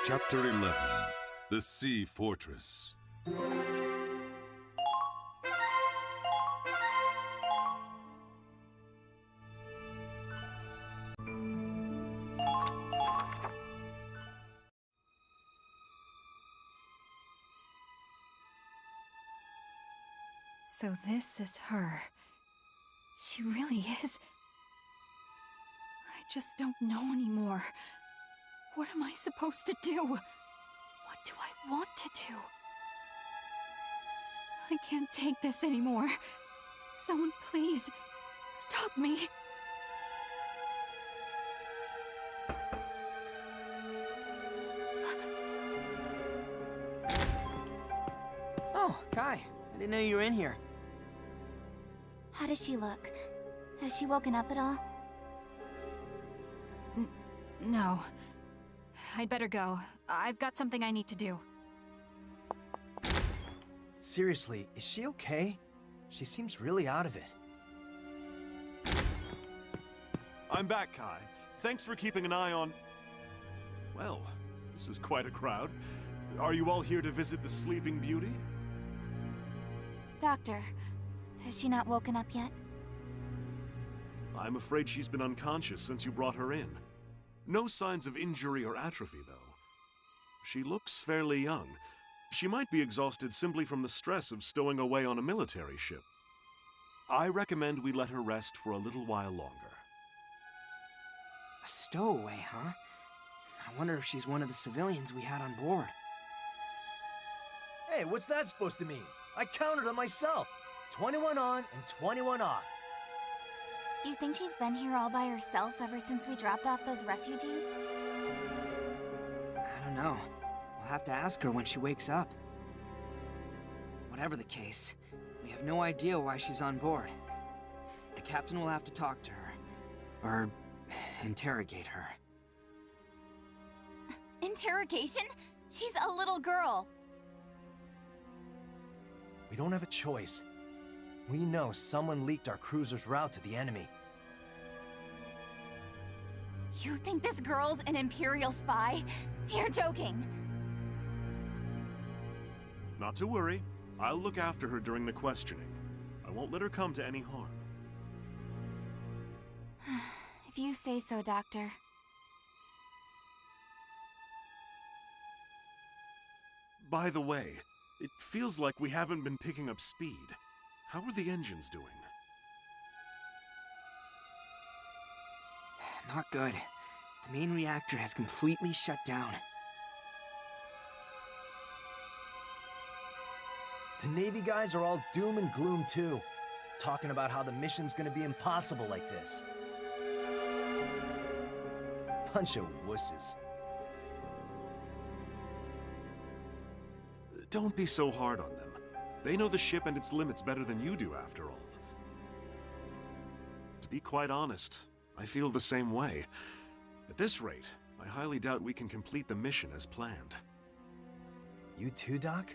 Chapter 11. The Sea Fortress. So this is her. She really is. I just don't know anymore. What am I supposed to do? What do I want to do? I can't take this anymore. Someone please, stop me. Oh, Kai. I didn't know you were in here. How does she look? Has she woken up at all? No. I'd better go. I've got something I need to do. Seriously, is she okay? She seems really out of it. I'm back, Kai. Thanks for keeping an eye on... Well, this is quite a crowd. Are you all here to visit the Sleeping Beauty? Doctor, has she not woken up yet? I'm afraid she's been unconscious since you brought her in. No signs of injury or atrophy, though. She looks fairly young. She might be exhausted simply from the stress of stowing away on a military ship. I recommend we let her rest for a little while longer. A stowaway, huh? I wonder if she's one of the civilians we had on board. Hey, what's that supposed to mean? I counted them myself. 21 on and 21 off. You think she's been here all by herself ever since we dropped off those refugees? I don't know. We'll have to ask her when she wakes up. Whatever the case, we have no idea why she's on board. The captain will have to talk to her. Or interrogate her. Interrogation? She's a little girl. We don't have a choice. We know someone leaked our cruiser's route to the enemy. You think this girl's an Imperial spy? You're joking. Not to worry. I'll look after her during the questioning. I won't let her come to any harm. If you say so, Doctor. By the way, it feels like we haven't been picking up speed. How are the engines doing? Not good. The main reactor has completely shut down. The Navy guys are all doom and gloom too, talking about how the mission's gonna be impossible like this. Bunch of wusses. Don't be so hard on them. They know the ship and its limits better than you do, after all. To be quite honest, I feel the same way. At this rate, I highly doubt we can complete the mission as planned. You too, Doc?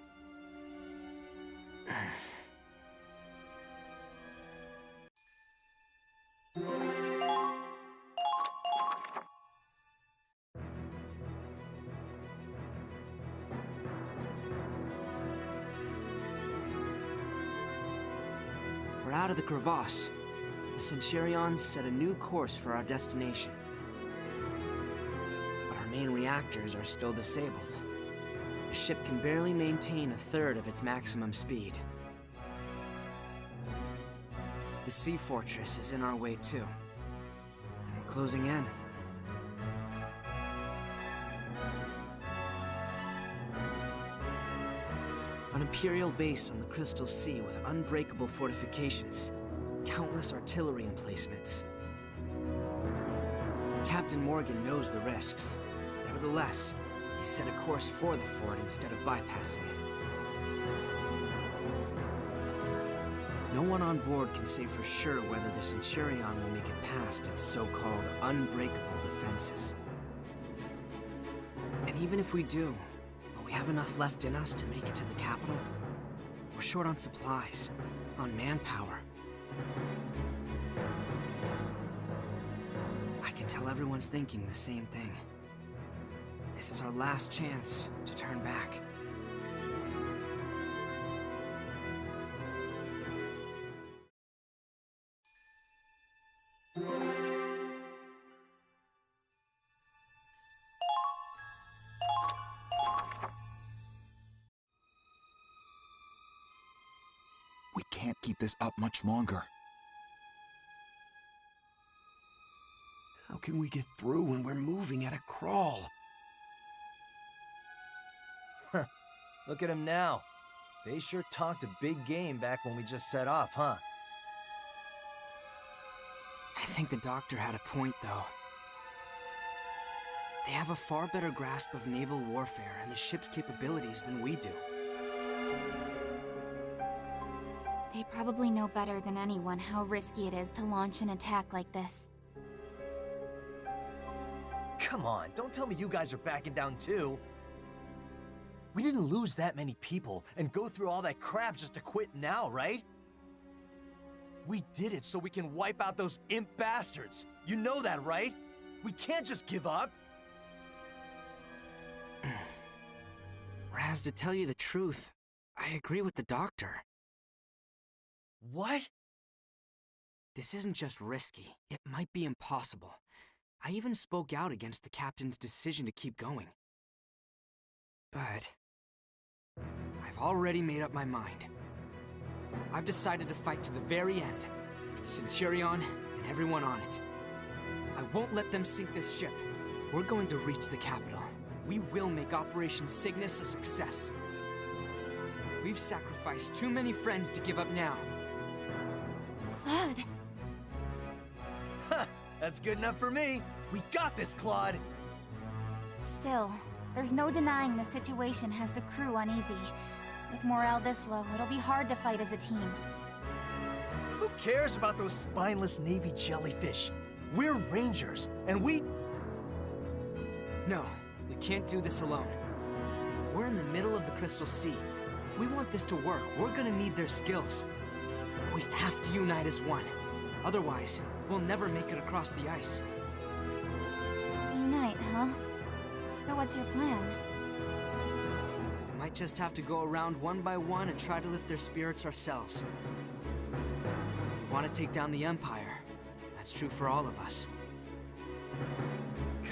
We're out of the crevasse. The Centurions set a new course for our destination. But our main reactors are still disabled. The ship can barely maintain a third of its maximum speed. The Sea Fortress is in our way too. And we're closing in. An Imperial base on the Crystal Sea with unbreakable fortifications, countless artillery emplacements. Captain Morgan knows the risks. Nevertheless, he set a course for the fort instead of bypassing it. No one on board can say for sure whether the Centurion will make it past its so-called unbreakable defenses. And even if we do, will we have enough left in us to make it to the capital? We're short on supplies, on manpower. I can tell everyone's thinking the same thing. This is our last chance to turn back. We can't keep this up much longer. How can we get through when we're moving at a crawl? Huh. Look at him now. They sure talked a big game back when we just set off, huh? I think the doctor had a point, though. They have a far better grasp of naval warfare and the ship's capabilities than we do. They probably know better than anyone how risky it is to launch an attack like this. Come on, don't tell me you guys are backing down too. We didn't lose that many people and go through all that crap just to quit now, right? We did it so we can wipe out those imp bastards. You know that, right? We can't just give up. Raz, to tell you the truth, I agree with the doctor. What? This isn't just risky, it might be impossible. I even spoke out against the captain's decision to keep going. But I've already made up my mind. I've decided to fight to the very end, for the Centurion and everyone on it. I won't let them sink this ship. We're going to reach the capital. We will make Operation Cygnus a success. We've sacrificed too many friends to give up now. Claude. That's good enough for me. We got this, Claude. Still, there's no denying the situation has the crew uneasy. With morale this low, it'll be hard to fight as a team. Who cares about those spineless Navy jellyfish? We're Rangers, and we... No, we can't do this alone. We're in the middle of the Crystal Sea. If we want this to work, we're gonna need their skills. We have to unite as one. Otherwise, we'll never make it across the ice. Unite, huh? So what's your plan? We might just have to go around one by one and try to lift their spirits ourselves. We want to take down the Empire. That's true for all of us.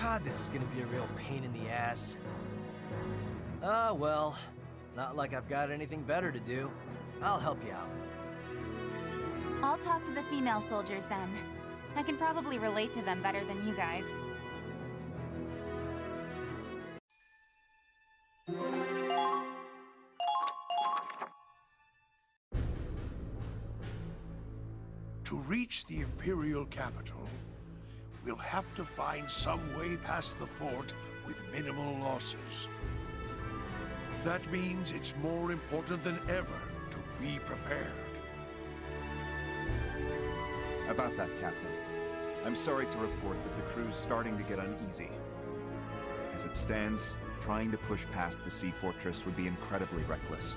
God, this is gonna be a real pain in the ass. Ah, well, not like I've got anything better to do. I'll help you out. I'll talk to the female soldiers then. I can probably relate to them better than you guys. To reach the Imperial capital, we'll have to find some way past the fort with minimal losses. That means it's more important than ever to be prepared. About that, Captain. I'm sorry to report that the crew's starting to get uneasy. As it stands, trying to push past the sea fortress would be incredibly reckless.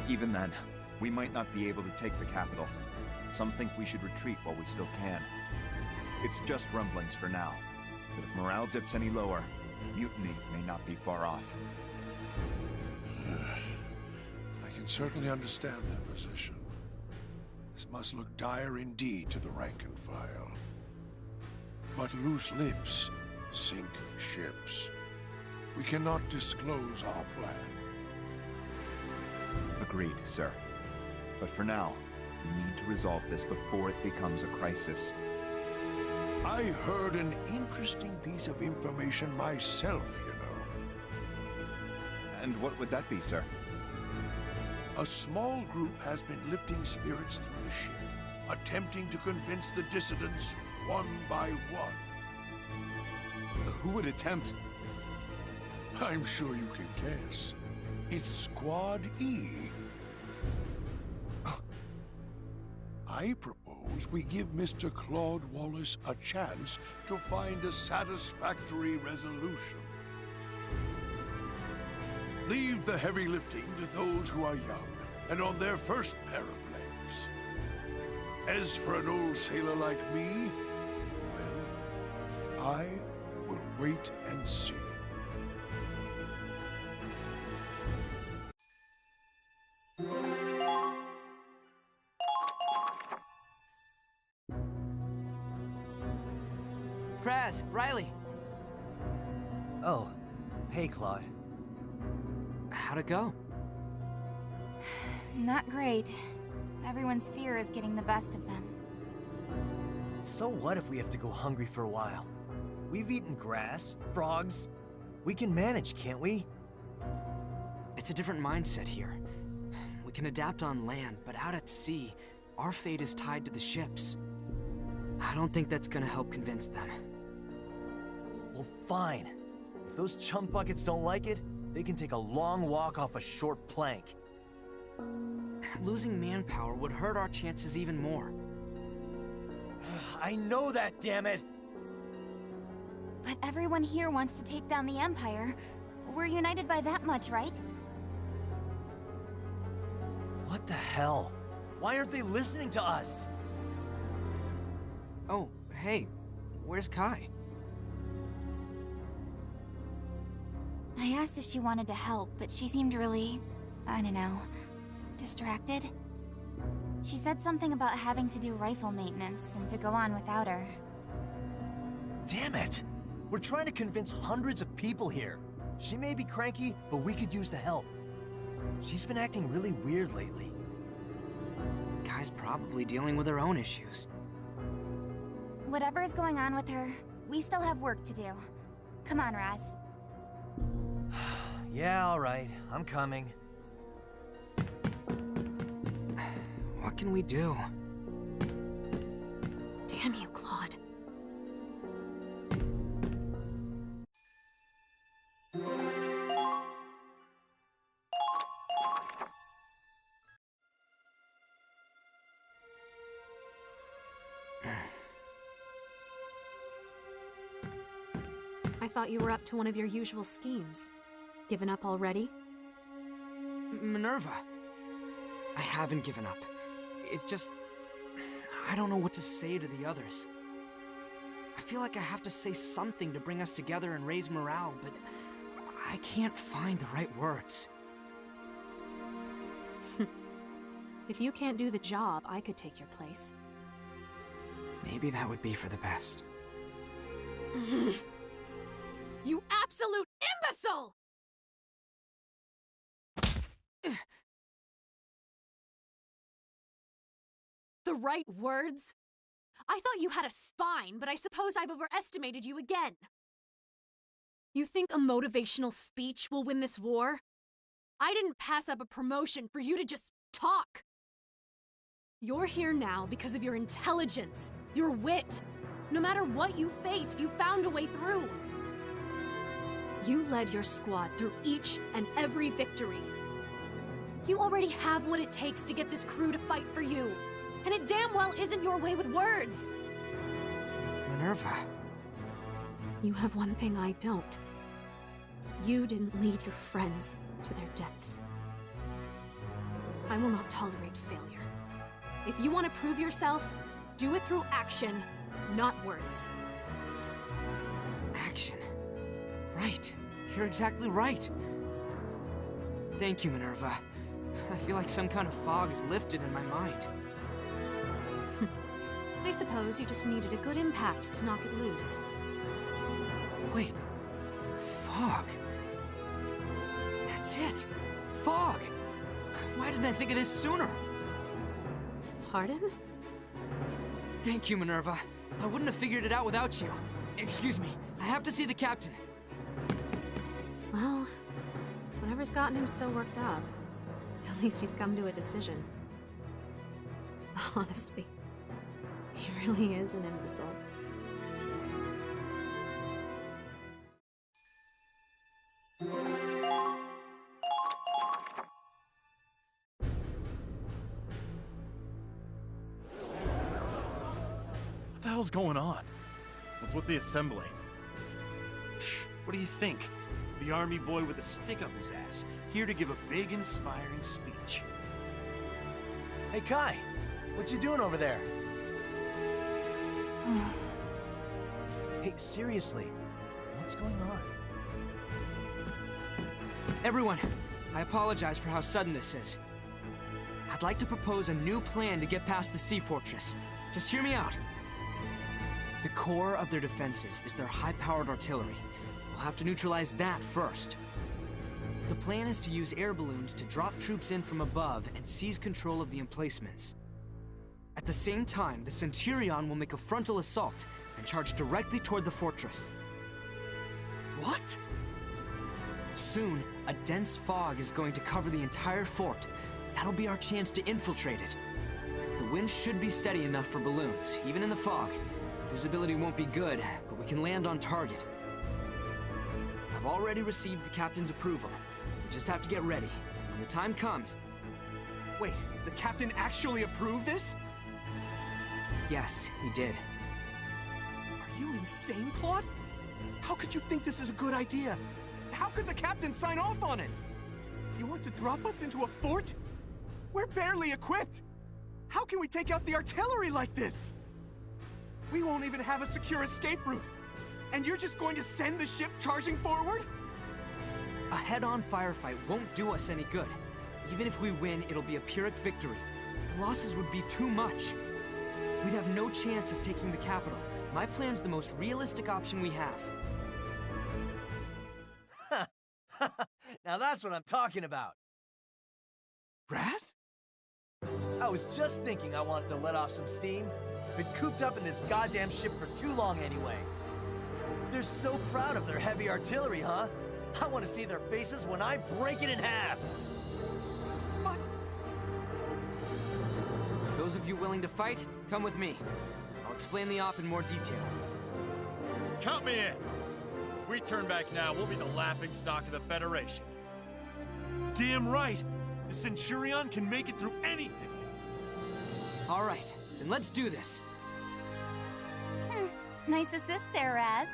Even then, we might not be able to take the capital. Some think we should retreat while we still can. It's just rumblings for now, but if morale dips any lower, mutiny may not be far off. I can certainly understand their position. This must look dire indeed to the rank and file. But loose lips sink ships. We cannot disclose our plan. Agreed, sir. But for now, we need to resolve this before it becomes a crisis. I heard an interesting piece of information myself, you know. And what would that be, sir? A small group has been lifting spirits through the ship, attempting to convince the dissidents one by one. Who would attempt? I'm sure you can guess. It's Squad E. I propose we give Mr. Claude Wallace a chance to find a satisfactory resolution. Leave the heavy lifting to those who are young and on their first pair of legs. As for an old sailor like me, well, I will wait and see. Praz, Riley. Oh, hey, Claude. How'd it go? Not great. Everyone's fear is getting the best of them. So what if we have to go hungry for a while? We've eaten grass, frogs. We can manage, can't we? It's a different mindset here. We can adapt on land, but out at sea, our fate is tied to the ships. I don't think that's gonna help convince them. Well, fine. If those chum buckets don't like it, they can take a long walk off a short plank. Losing manpower would hurt our chances even more. I know that, damn it! But everyone here wants to take down the Empire. We're united by that much, right? What the hell? Why aren't they listening to us? Oh, hey, where's Kai? I asked if she wanted to help, but she seemed really, I don't know, distracted. She said something about having to do rifle maintenance and to go on without her. Damn it! We're trying to convince hundreds of people here. She may be cranky, but we could use the help. She's been acting really weird lately. Kai's probably dealing with her own issues. Whatever is going on with her, we still have work to do. Come on, Raz. Yeah, alright. I'm coming. What can we do? Damn you, Claude. I thought you were up to one of your usual schemes. Given up already? Minerva! I haven't given up. It's just... I don't know what to say to the others. I feel like I have to say something to bring us together and raise morale, but I can't find the right words. If you can't do the job, I could take your place. Maybe that would be for the best. You absolute imbecile! The right words? I thought you had a spine, but I suppose I've overestimated you again. You think a motivational speech will win this war? I didn't pass up a promotion for you to just talk. You're here now because of your intelligence, your wit. No matter what you faced, you found a way through. You led your squad through each and every victory. You already have what it takes to get this crew to fight for you. And it damn well isn't your way with words. Minerva. You have one thing I don't. You didn't lead your friends to their deaths. I will not tolerate failure. If you want to prove yourself, do it through action, not words. Action. Right. You're exactly right. Thank you, Minerva. I feel like some kind of fog is lifted in my mind. I suppose you just needed a good impact to knock it loose. Wait. Fog. That's it. Fog. Why didn't I think of this sooner? Pardon? Thank you, Minerva. I wouldn't have figured it out without you. Excuse me. I have to see the captain. Well, whatever's gotten him so worked up, at least he's come to a decision. Honestly, he really is an imbecile. What the hell's going on? What's with the assembly? What do you think? The army boy with a stick up his ass, here to give a big, inspiring speech. Hey, Kai! What you doing over there? Hey, seriously, what's going on? Everyone, I apologize for how sudden this is. I'd like to propose a new plan to get past the sea fortress. Just hear me out. The core of their defenses is their high-powered artillery. We'll have to neutralize that first. The plan is to use air balloons to drop troops in from above and seize control of the emplacements. At the same time, the Centurion will make a frontal assault and charge directly toward the fortress. What? Soon, a dense fog is going to cover the entire fort. That'll be our chance to infiltrate it. The wind should be steady enough for balloons, even in the fog. Visibility won't be good, but we can land on target. I've already received the captain's approval. We just have to get ready. When the time comes... Wait, the captain actually approved this? Yes, he did. Are you insane, Claude? How could you think this is a good idea? How could the captain sign off on it? You want to drop us into a fort? We're barely equipped. How can we take out the artillery like this? We won't even have a secure escape route. And you're just going to send the ship charging forward? A head-on firefight won't do us any good. Even if we win, it'll be a Pyrrhic victory. The losses would be too much. We'd have no chance of taking the capital. My plan's the most realistic option we have. Now that's what I'm talking about. Raz? I was just thinking I wanted to let off some steam. Been cooped up in this goddamn ship for too long anyway. They're so proud of their heavy artillery, huh? I want to see their faces when I break it in half. But... Those of you willing to fight, come with me. I'll explain the op in more detail. Count me in. If we turn back now, we'll be the laughingstock of the Federation. Damn right! The Centurion can make it through anything! All right, then let's do this. Nice assist there, Raz.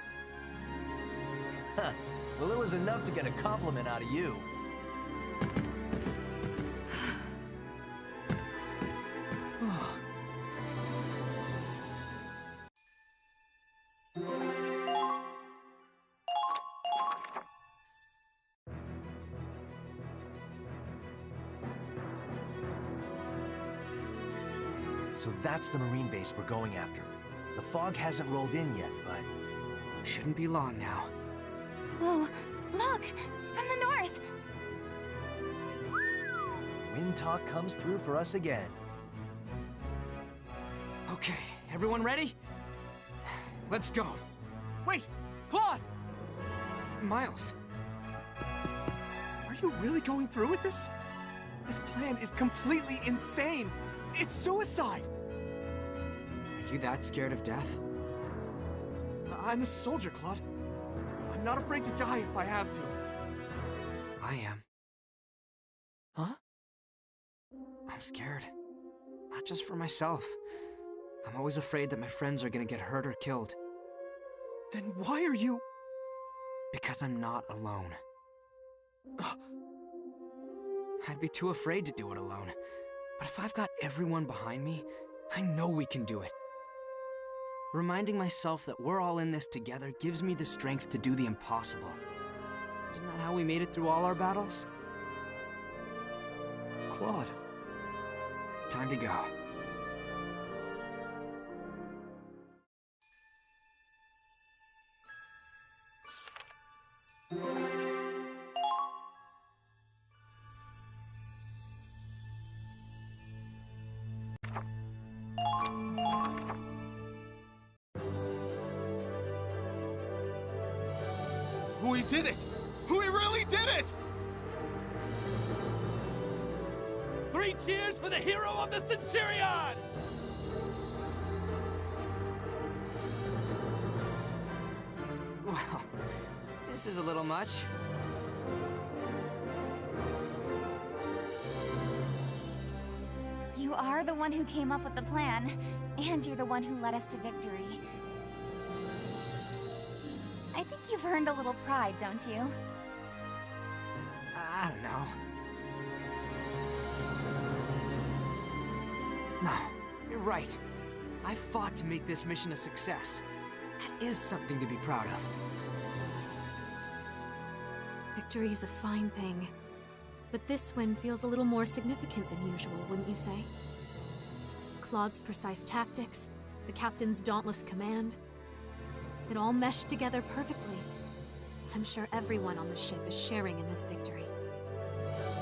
Huh. Well, it was enough to get a compliment out of you. So that's the Marine base we're going after. The fog hasn't rolled in yet, but... Shouldn't be long now. Whoa, look! From the north! Wind talk comes through for us again. Okay, everyone ready? Let's go. Wait! Claude! Miles. Are you really going through with this? This plan is completely insane! It's suicide! Are you that scared of death? I'm a soldier, Claude. I'm not afraid to die if I have to. I am. Huh? I'm scared. Not just for myself. I'm always afraid that my friends are gonna get hurt or killed. Then why are you... Because I'm not alone. I'd be too afraid to do it alone. But if I've got everyone behind me, I know we can do it. Reminding myself that we're all in this together gives me the strength to do the impossible. Isn't that how we made it through all our battles? Claude. Time to go. We did it! We really did it! 3 cheers for the hero of the Centurion! Well, this is a little much. You are the one who came up with the plan, and you're the one who led us to victory. I think you've earned a little pride, don't you? I don't know. No, you're right. I fought to make this mission a success. That is something to be proud of. Victory is a fine thing. But this win feels a little more significant than usual, wouldn't you say? Claude's precise tactics, the captain's dauntless command, It all meshed together perfectly. I'm sure everyone on the ship is sharing in this victory.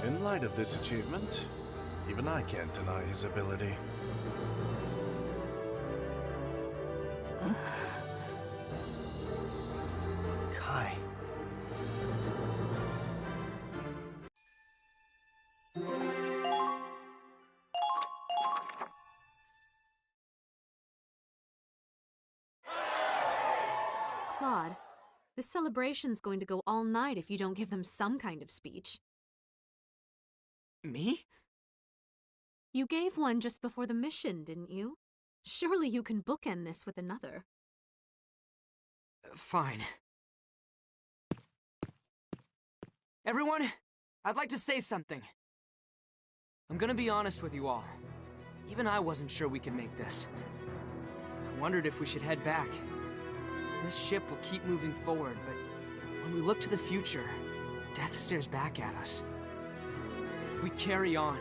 In light of this achievement, even I can't deny his ability. Kai. Claude, this celebration's going to go all night if you don't give them some kind of speech. Me? You gave one just before the mission, didn't you? Surely you can bookend this with another. Fine. Everyone, I'd like to say something. I'm gonna be honest with you all. Even I wasn't sure we could make this. I wondered if we should head back. This ship will keep moving forward, but when we look to the future, death stares back at us. We carry on,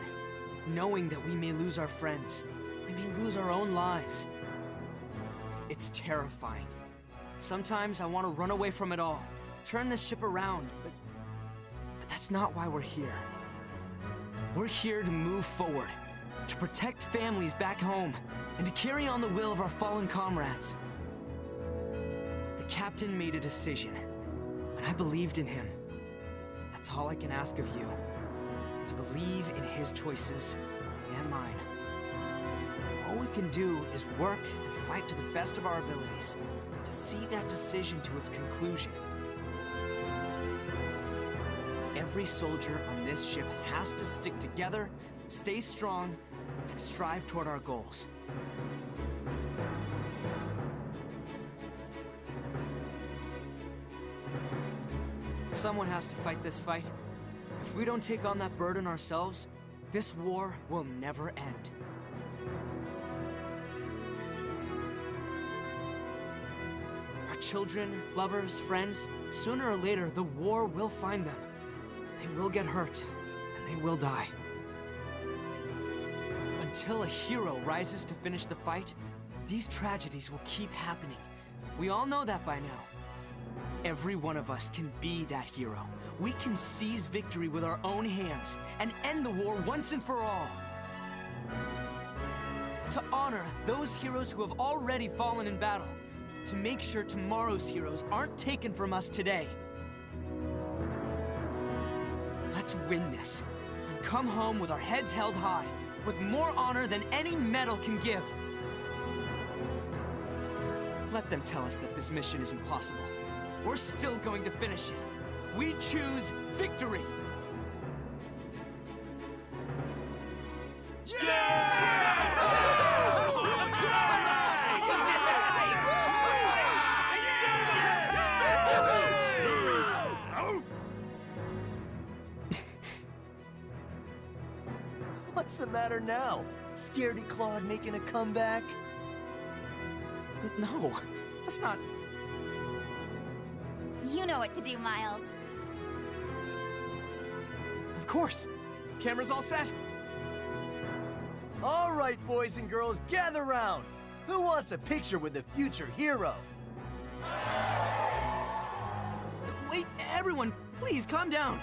knowing that we may lose our friends. We may lose our own lives. It's terrifying. Sometimes I want to run away from it all, turn this ship around, but that's not why we're here. We're here to move forward, to protect families back home, and to carry on the will of our fallen comrades. The captain made a decision, and I believed in him. That's all I can ask of you, to believe in his choices and mine. All we can do is work and fight to the best of our abilities, to see that decision to its conclusion. Every soldier on this ship has to stick together, stay strong, and strive toward our goals. Someone has to fight this fight. If we don't take on that burden ourselves, this war will never end. Our children, lovers, friends, sooner or later, the war will find them. They will get hurt, and they will die. Until a hero rises to finish the fight, these tragedies will keep happening. We all know that by now. Every one of us can be that hero. We can seize victory with our own hands and end the war once and for all. To honor those heroes who have already fallen in battle. To make sure tomorrow's heroes aren't taken from us today. Let's win this and come home with our heads held high, with more honor than any medal can give. Let them tell us that this mission is impossible. We're still going to finish it. We choose victory! What's the matter now? Scaredy Claude making a comeback? No, that's not... You know what to do, Miles. Of course. Camera's all set. All right, boys and girls, gather round. Who wants a picture with the future hero? Wait, everyone, please calm down.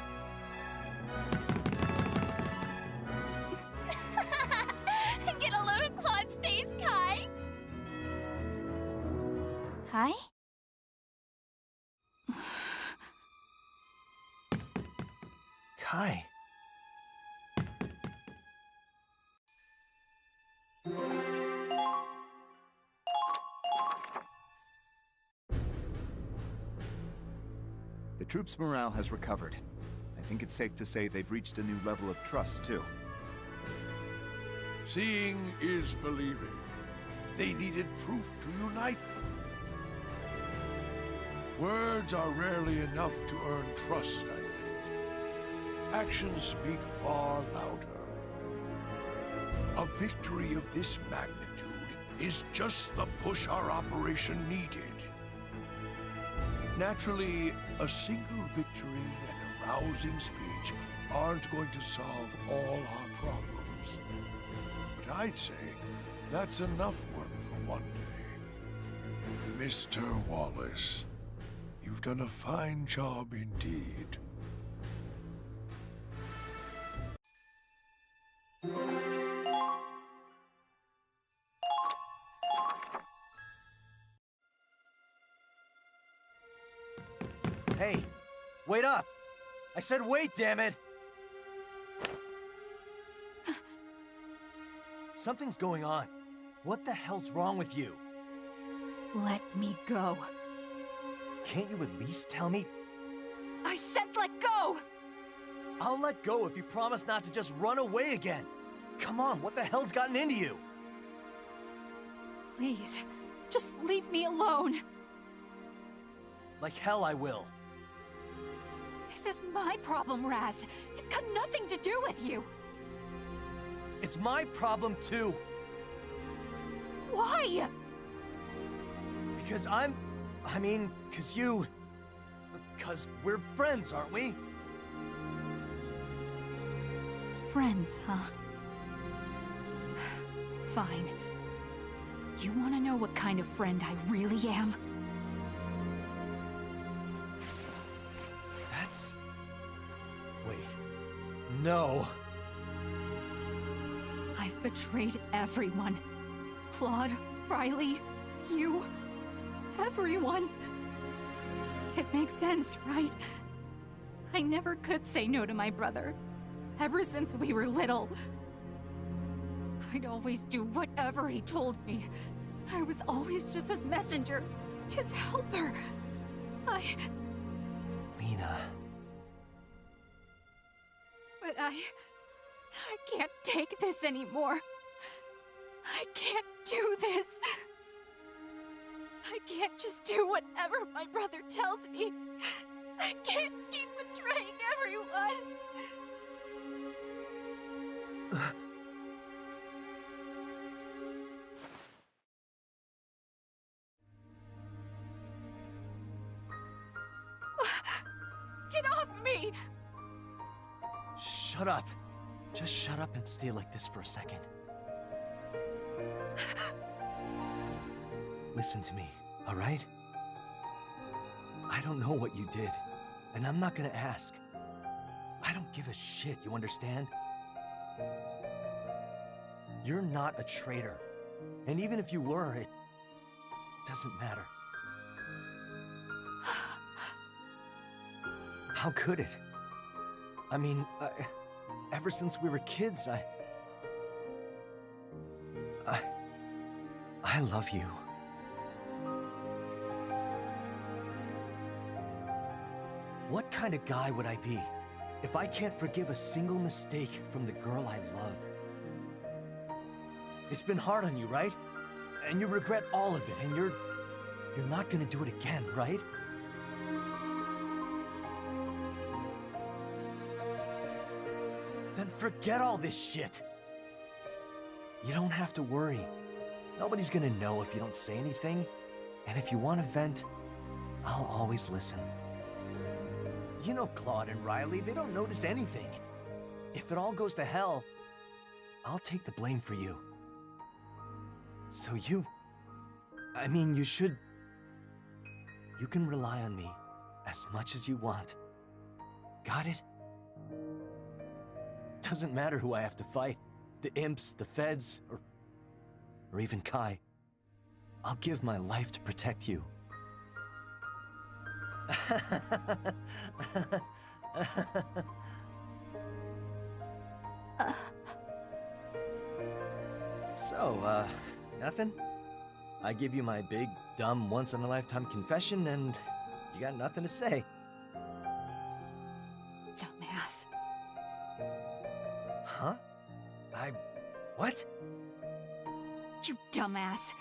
Get a load of Claude's face, Kai. Kai? Kai. The troops' morale has recovered. I think it's safe to say they've reached a new level of trust, too. Seeing is believing. They needed proof to unite them. Words are rarely enough to earn trust, I think. Actions speak far louder. A victory of this magnitude is just the push our operation needed. Naturally, a single victory and a rousing speech aren't going to solve all our problems. But I'd say that's enough work for one day. Mr. Wallace, you've done a fine job indeed. Hey, wait up! I said wait, damn it! Something's going on. What the hell's wrong with you? Let me go. Can't you at least tell me? I said let go! I'll let go if you promise not to just run away again. Come on, what the hell's gotten into you? Please, just leave me alone. Like hell I will. This is my problem, Raz. It's got nothing to do with you. It's my problem too. Why? Because because we're friends, aren't we? Friends, huh? Fine. You want to know what kind of friend I really am? Wait. No. I've betrayed everyone. Claude, Riley, you, everyone. It makes sense, right? I never could say no to my brother. Ever since we were little. I'd always do whatever he told me. I was always just his messenger, his helper. Lena. But I can't take this anymore. I can't do this. I can't just do whatever my brother tells me. I can't keep betraying everyone. Get off me! Shut up. Just shut up and stay like this for a second. Listen to me, all right? I don't know what you did, and I'm not gonna ask. I don't give a shit, you understand? You're not a traitor. And even if you were, it doesn't matter. How could it? I mean, ever since we were kids, I love you. What kind of guy would I be if I can't forgive a single mistake from the girl I love? It's been hard on you, right? And you regret all of it, and you're not gonna do it again, right? Then forget all this shit. You don't have to worry. Nobody's gonna know if you don't say anything. And if you want to vent, I'll always listen. You know Claude and Riley, they don't notice anything. If it all goes to hell, I'll take the blame for you. So you can rely on me as much as you want. Got it? Doesn't matter who I have to fight. The imps, the feds, or even Kai. I'll give my life to protect you. So, nothing? I give you my big, dumb, once-in-a-lifetime confession, and you got nothing to say. Dumbass. Huh? What? You dumbass.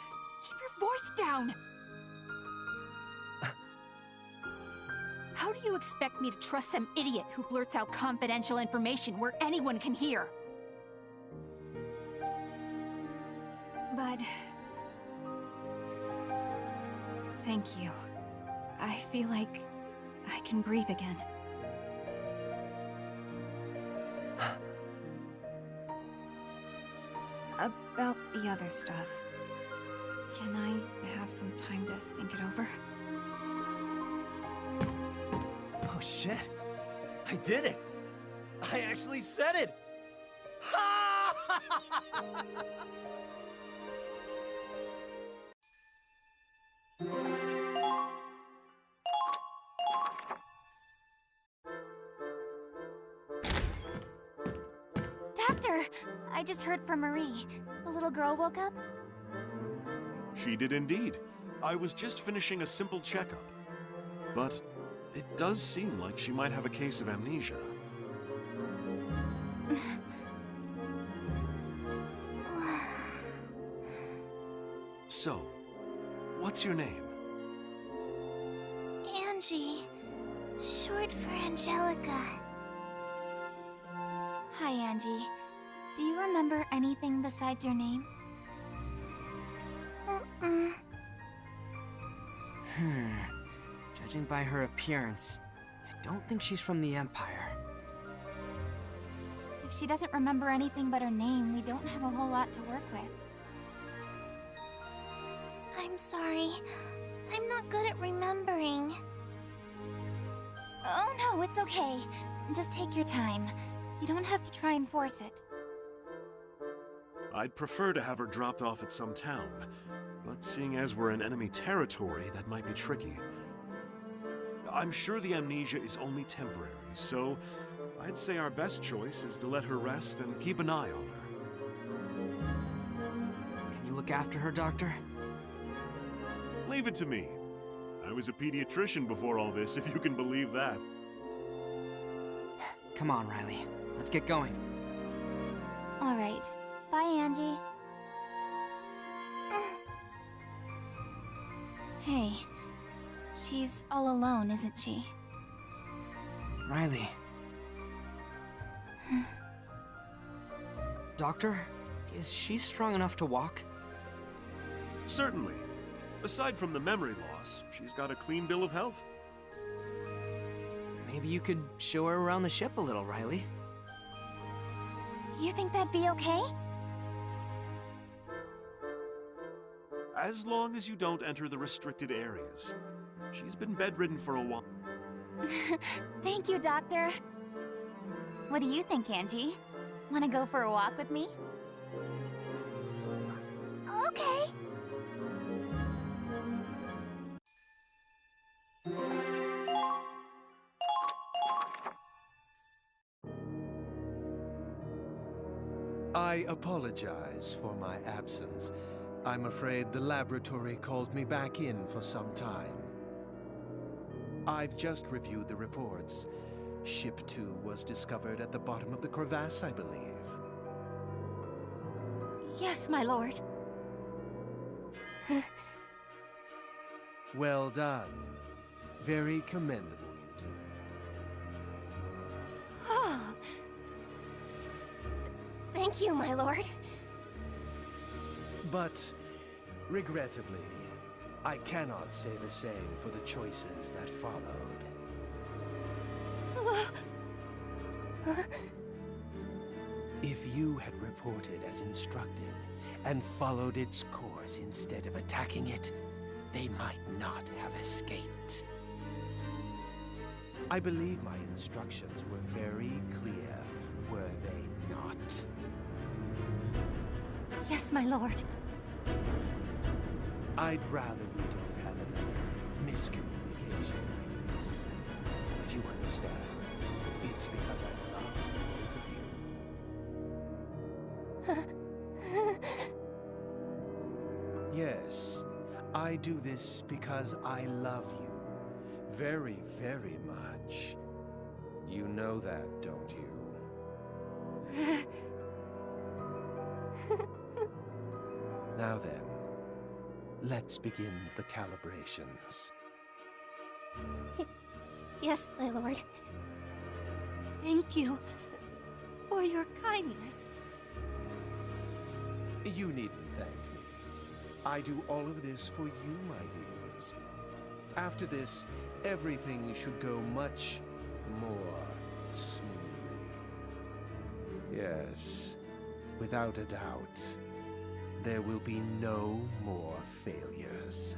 Keep your voice down. How do you expect me to trust some idiot who blurts out confidential information where anyone can hear? But... thank you. I feel like I can breathe again. About the other stuff. Can I have some time to think it over? Oh shit. I did it. I actually said it. Doctor! I just heard from Marie. The little girl woke up? She did indeed. I was just finishing a simple checkup. But it does seem like she might have a case of amnesia. So, what's your name? Angie. Short for Angelica. Hi, Angie. Do you remember anything besides your name? Judging by her appearance, I don't think she's from the Empire. If she doesn't remember anything but her name, we don't have a whole lot to work with. I'm sorry. I'm not good at remembering. Oh no, it's okay. Just take your time. You don't have to try and force it. I'd prefer to have her dropped off at some town, but seeing as we're in enemy territory, that might be tricky. I'm sure the amnesia is only temporary, so I'd say our best choice is to let her rest and keep an eye on her. Can you look after her, Doctor? Leave it to me. I was a pediatrician before all this, if you can believe that. Come on, Riley. Let's get going. All right. Bye, Angie. Hey. She's all alone, isn't she? Riley. Doctor, is she strong enough to walk? Certainly. Aside from the memory loss, she's got a clean bill of health. Maybe you could show her around the ship a little, Riley. You think that'd be okay? As long as you don't enter the restricted areas. She's been bedridden for a while. Thank you, Doctor. What do you think, Angie? Want to go for a walk with me? Okay. I apologize for my absence. I'm afraid the laboratory called me back in for some time. I've just reviewed the reports. Ship 2 was discovered at the bottom of the crevasse, I believe. Yes, my lord. Well done. Very commendable, you two. Oh. Thank you, my lord. But, regrettably, I cannot say the same for the choices that followed. If you had reported as instructed and followed its course instead of attacking it, they might not have escaped. I believe my instructions were very clear, were they not? Yes, my lord. I'd rather we don't have another miscommunication like this. But you understand, it's because I love both of you. Yes, I do this because I love you. Very, very much. You know that, don't you? Now then, let's begin the calibrations. Yes, my lord. Thank you for your kindness. You needn't thank me. I do all of this for you, my dears. After this, everything should go much more smoothly. Yes, without a doubt. there will be no more failures.